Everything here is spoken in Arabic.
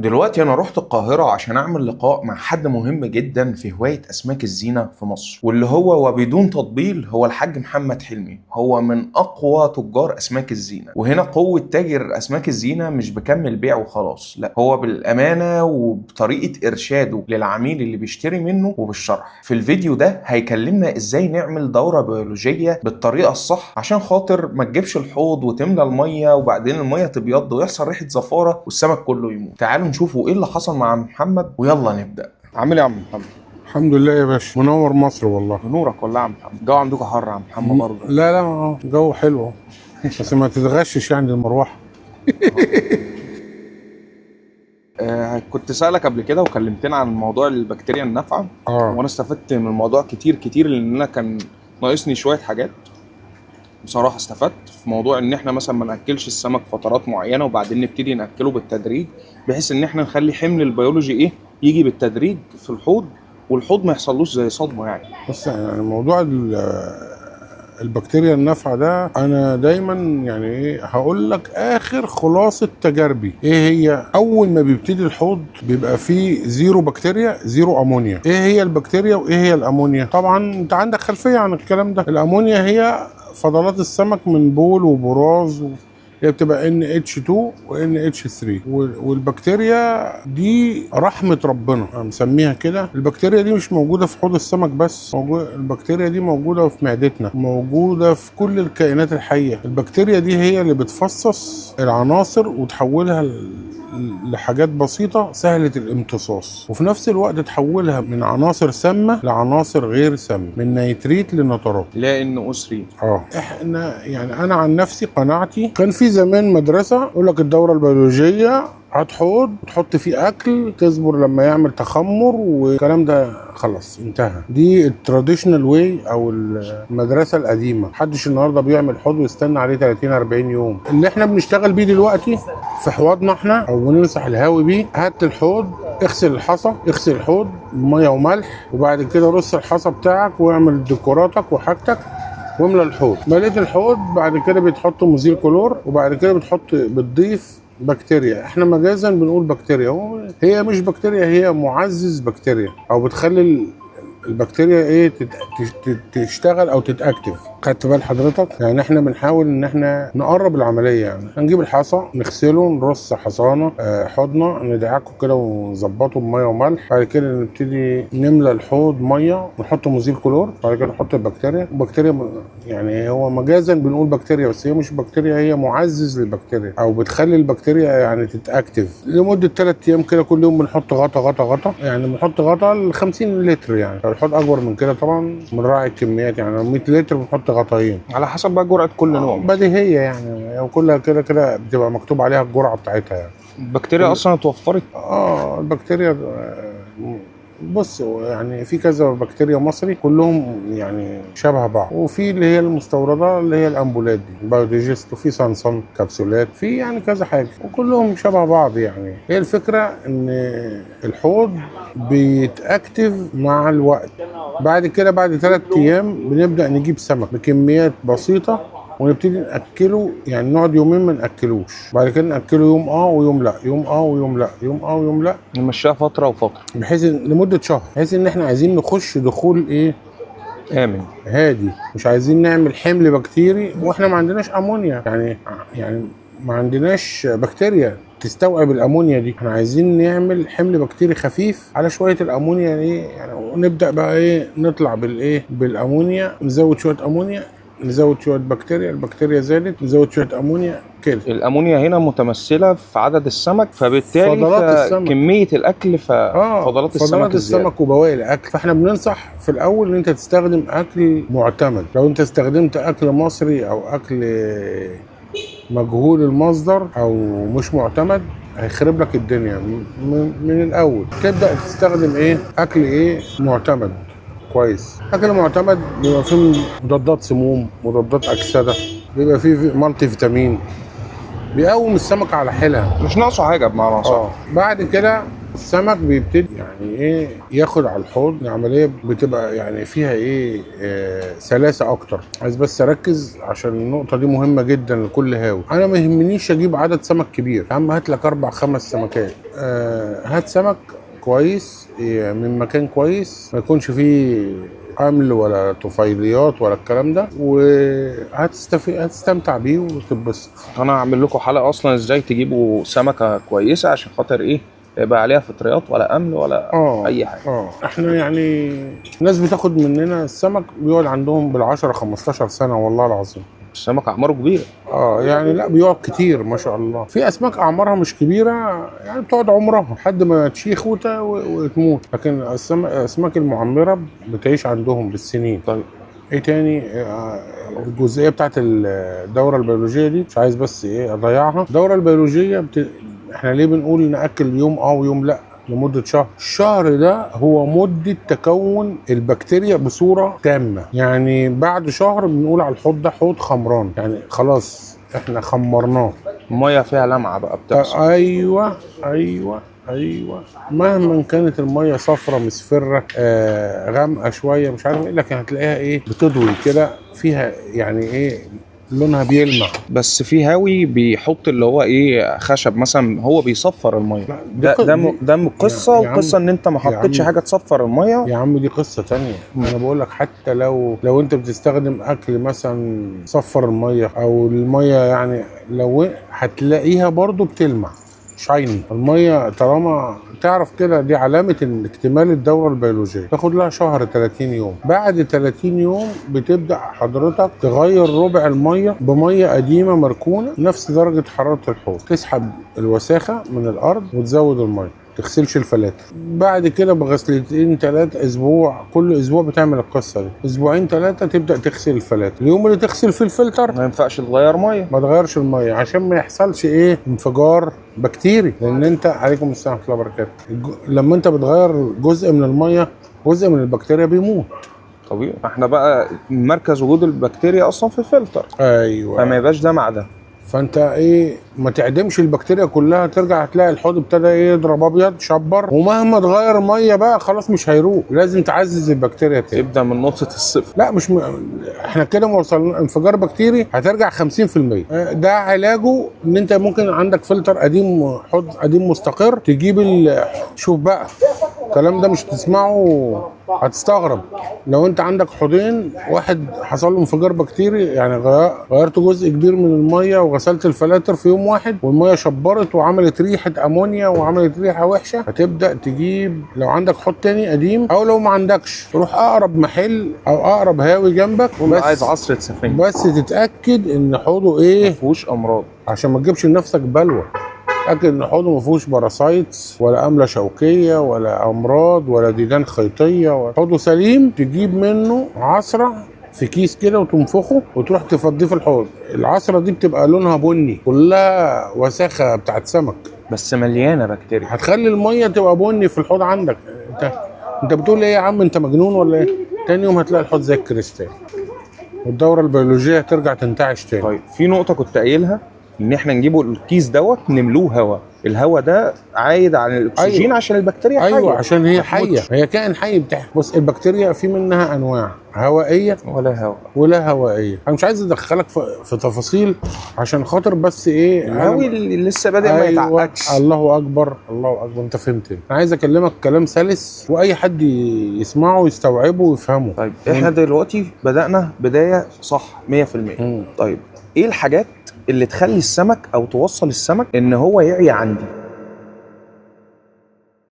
دلوقتي أنا رحت القاهرة عشان أعمل لقاء مع حد مهم جدا في هواية أسماك الزينة في مصر، واللي هو وبدون تطبيل هو الحاج محمد حلمي. هو من أقوى تجار أسماك الزينة، وهنا قوة تاجر أسماك الزينة مش بكمل بيع وخلاص، لا هو بالأمانة وبطريقة إرشاده للعميل اللي بيشتري منه وبالشرح. في الفيديو ده هيكلمنا إزاي نعمل دورة بيولوجية بالطريقة الصح عشان خاطر ما تجيبش الحوض وتملى المية وبعدين المية تبيض ويحصل ريحة زفارة والسمك كله يموت. تعالوا نشوفوا ايه اللي حصل مع محمد ويلا نبدأ. عامل ايه يا عم محمد؟ الحمد لله يا باشا، منور مصر والله. نورك والله يا عم محمد. الجو عندكم حر يا عم محمد برضه؟ لا جو حلو بس ما تتغشش يعني المروحه. كنت سألك قبل كده وكلمتنا عن موضوع البكتيريا النافعة، وانا استفدت من الموضوع كتير لان انا كان ناقصني شوية حاجات. بصراحة استفدت في موضوع ان احنا مثلا ما ناكلش السمك فترات معينة وبعدين نبتدي ناكله بالتدريج، بحيث ان احنا نخلي حمل البيولوجي يجي بالتدريج في الحوض، والحوض ما يحصلوش زي صدمة يعني. بس يعني موضوع البكتيريا النافعه ده انا دايما يعني هقول لك اخر خلاصه تجاربي ايه هي. اول ما بيبتدي الحوض بيبقى فيه زيرو بكتيريا زيرو امونيا. ايه هي البكتيريا وايه هي الامونيا؟ طبعا انت عندك خلفيه عن الكلام ده. الامونيا هي فضلات السمك من بول وبراز هي بتبقى NH2 و NH3. والبكتيريا دي رحمة ربنا انا مسميها كده. البكتيريا دي مش موجودة في حوض السمك بس، البكتيريا دي موجودة في معدتنا، موجودة في كل الكائنات الحية. البكتيريا دي هي اللي بتفصص العناصر وتحولها لحاجات بسيطة سهلة الامتصاص، وفي نفس الوقت تحولها من عناصر سامة لعناصر غير سامة، من نيتريت لنترات لا NO3. احنا يعني انا عن نفسي قناعتي كان في زمان مدرسة يقول لك الدورة البيولوجية هات حوض تحط فيه اكل تصبر لما يعمل تخمر والكلام ده خلاص انتهى. دي التراديشنال واي او المدرسه القديمه. محدش النهارده بيعمل حوض ويستنى عليه 30 40 يوم. اللي احنا بنشتغل بيه دلوقتي في حوضنا احنا او بننصح الهاوي بيه، هات الحوض اغسل الحصى، اغسل الحوض بميه وملح، وبعد كده رص الحصى بتاعك واعمل ديكوراتك وحاجتك واملى الحوض. مليت الحوض بعد كده بتحط مزيل كلور، وبعد كده بتضيف بكتيريا. احنا مجازا بنقول بكتيريا، هي مش بكتيريا، هي معزز بكتيريا او بتخلي البكتيريا تشتغل او تتاكتف. خدت بال حضرتك؟ يعني احنا بنحاول ان احنا نقرب العمليه. يعني هنجيب الحصى نغسله، نرص حصانه حوضنا، ندعكه كده ونظبطه بميه وملح، بعد كده نبتدي نملى الحوض ميه ونحط مزيل كلور، بعد كده نحط البكتيريا يعني هو مجازا بنقول بكتيريا بس هي مش بكتيريا، هي معزز للبكتيريا او بتخلي البكتيريا يعني تتاكتف. لمده 3 ايام كده كل يوم بنحط غطا يعني بنحط غطا ل 50 لتر. يعني لو الحوض اكبر من كده طبعا بنراعي الكميات، يعني 100 لتر بنحط غطاين على حسب بقى جرعة كل نوع. بديهية يعني، وكلها كده بتبقى مكتوب عليها الجرعة بتاعتها. يعني البكتيريا اصلا اتوفرت. البكتيريا بص يعني في كذا بكتيريا مصري كلهم يعني شبه بعض، وفي اللي هي المستوردة اللي هي الامبولات دي بايوديجست، وفي صنصن كبسولات، في يعني كذا حاجة وكلهم شبه بعض. يعني هي الفكرة ان الحوض بيتأكتف مع الوقت. بعد كده بعد 3 ايام بنبدأ نجيب سمك بكميات بسيطة ونبتدي ناكله. يعني نقعد يومين ما ناكلوش، بعد كده ناكله يوم ويوم لا، يوم ويوم لا، يوم ويوم لا، نمشيها فتره وفتره بحيث لمده شهر، بحيث ان احنا عايزين نخش دخول امن هادي. مش عايزين نعمل حمل بكتيري واحنا ما عندناش امونيا. يعني ما عندناش بكتيريا تستوعب الامونيا دي. احنا عايزين نعمل حمل بكتيري خفيف على شويه الامونيا يعني ونبدا بقى نطلع بالامونيا، نزود شويه امونيا، نزود شويه بكتيريا، البكتيريا زادت نزود شويه امونيا كده. الامونيا هنا متمثله في عدد السمك، فبالتالي كميه الاكل ففضلات السمك وبواقي الاكل. فاحنا بننصح في الاول ان انت تستخدم اكل معتمد. لو انت استخدمت اكل مصري او اكل مجهول المصدر او مش معتمد هيخرب لك الدنيا. من الاول تبدا تستخدم اكل معتمد كويس. اكل معتمد بيبقى فيه مضادات سموم، مضادات اكسده، بيبقى فيه مالتي فيتامين، بيقوم السمك على حيلها. مش ناقصه حاجه بمعنى صح. بعد كده السمك بيبتدي يعني ايه ياخد على الحوض. العمليه بتبقى يعني فيها ايه سلاسه اكتر. عايز بس اركز عشان النقطه دي مهمه جدا لكل هاوي. انا ما يهمنيش اجيب عدد سمك كبير، يا عم هات لك 4-5 سمكات. هات سمك كويس من مكان كويس، ما يكونش فيه حمل ولا طفيليات ولا الكلام ده، هتستمتع بيه وتتبسط. انا هعمل لكم حلقه اصلا ازاي تجيبوا سمكه كويسه عشان خاطر ايه يبقى عليها فطريات ولا امل ولا اي حاجه. احنا يعني الناس بتاخد مننا السمك بيقعد عندهم بال10-15 سنه والله العظيم. السمك اعماره كبيره. يعني لا بيقعد كتير ما شاء الله. في اسماك اعمارها مش كبيره يعني بتقعد عمرها لحد ما تشيخ وتموت، لكن الاسماك المعمره بتعيش عندهم بالسنين. طيب ايه تاني؟ الجزئيه بتاعت الدوره البيولوجيه دي مش عايز بس ايه اضيعها. الدوره البيولوجيه احنا ليه بنقول ناكل يوم ويوم لا لمدة شهر؟ الشهر ده هو مدة تكون البكتيريا بصورة تامة. يعني بعد شهر بنقول على الحوض ده حوض خمران، يعني خلاص احنا خمرناه. المية فيها لمعة بقى بتحصل. ايوه مهما كانت المية صفرة مصفرة غامقة شوية مش عارف ايه، لكن هتلاقيها ايه بتضوي كده فيها، يعني ايه لونها بيلمع. بس في هاوي بيحط اللي هو ايه خشب مثلا، هو بيصفر الميه. ده قصه وقصه ان انت ما حطيتش حاجه تصفر الميه. يا عم دي قصه تانية. انا بقول لك حتى لو انت بتستخدم اكل مثلا صفر الميه او الميه، يعني لو هتلاقيها برضو بتلمع شايني الميه. طالما تعرف كده دي علامه ان اكتمال الدوره البيولوجيه. تاخد لها شهر 30 يوم. بعد 30 يوم بتبدا حضرتك تغير ربع الميه بميه قديمه مركونه نفس درجه حراره الحوض. تسحب الوساخه من الارض وتزود الميه. تغسلش الفلاتر. بعد كده بغسلتين 3 اسبوع، كل اسبوع بتعمل القصه دي. 2-3 تبدا تغسل الفلاتر. اليوم اللي تغسل فيه الفلتر ما ينفعش تغير ميه، ما تغيرش الميه عشان ما يحصلش ايه انفجار بكتيري. لان انت عليكم السلام ورحمه الله وبركاته، لما انت بتغير جزء من الميه جزء من البكتيريا بيموت طبيعي. احنا بقى مركز وجود البكتيريا اصلا في الفلتر. ايوه، فما يبقاش ده مع ده. فانت ايه ما تعدمش البكتيريا كلها، ترجع تلاقي الحوض ابتدى ايه يضرب ابيض شبر. ومهما تغير ميه بقى خلاص مش هيروق، لازم تعزز البكتيريا تاني. تبدا من نقطه الصفر. لا مش احنا كده ما وصلنا انفجار بكتيري هترجع 50%. ده علاجه ان انت ممكن عندك فلتر قديم، حوض قديم مستقر، تجيب شوف بقى الكلام ده مش تسمعه هتستغرب. لو انت عندك حوضين، واحد حصل له انفجار بكتيري يعني غيرت جزء كبير من الميه وغسلت الفلاتر في يوم واحد والميه شبرت وعملت ريحه امونيا وعملت ريحه وحشه، هتبدا تجيب لو عندك حوض تاني قديم، او لو ما عندكش روح اقرب محل او اقرب هاوي جنبك بس عايز عصره سفنج، بس تتاكد ان حوضه ايه ما فيهوش امراض عشان ما تجيبش لنفسك بلوى. تأكد ان حوضه ما فيهوش باراسايتس ولا امله شوكيه ولا امراض ولا ديدان خيطيه، حوضه سليم. تجيب منه عصره في كيس كده وتنفخه وتروح تفضيه في الحوض. العصره دي بتبقى لونها بني كلها وساخه بتاعت سمك بس مليانه بكتيريا، هتخلي الميه تبقى بني في الحوض عندك. انت بتقول ايه يا عم انت مجنون ولا ايه؟ تاني يوم هتلاقي الحوض زي الكريستال والدوره البيولوجيه هترجع تنتعش تاني. طيب في نقطه كنت قايلها ان احنا نجيبه الكيس دوت نملوه هواء. الهواء ده عايد عن الاكسجين. أيوة. عشان البكتيريا حيه. ايوه عشان هي حيه، هي كائن حي بتاعها. بص البكتيريا في منها انواع هوائيه ولا هوائيه. انا مش عايز ادخلك في تفاصيل عشان خاطر بس ايه الهوي اللي لسه بادئ ما يتعقدش. الله اكبر الله اكبر، انت فهمتني. انا عايز اكلمك كلام سلس واي حد يسمعه ويستوعبه ويفهمه. طيب احنا دلوقتي بدأنا بدايه صح 100%. طيب ايه الحاجات اللي تخلي السمك او توصل السمك ان هو يعي عندي؟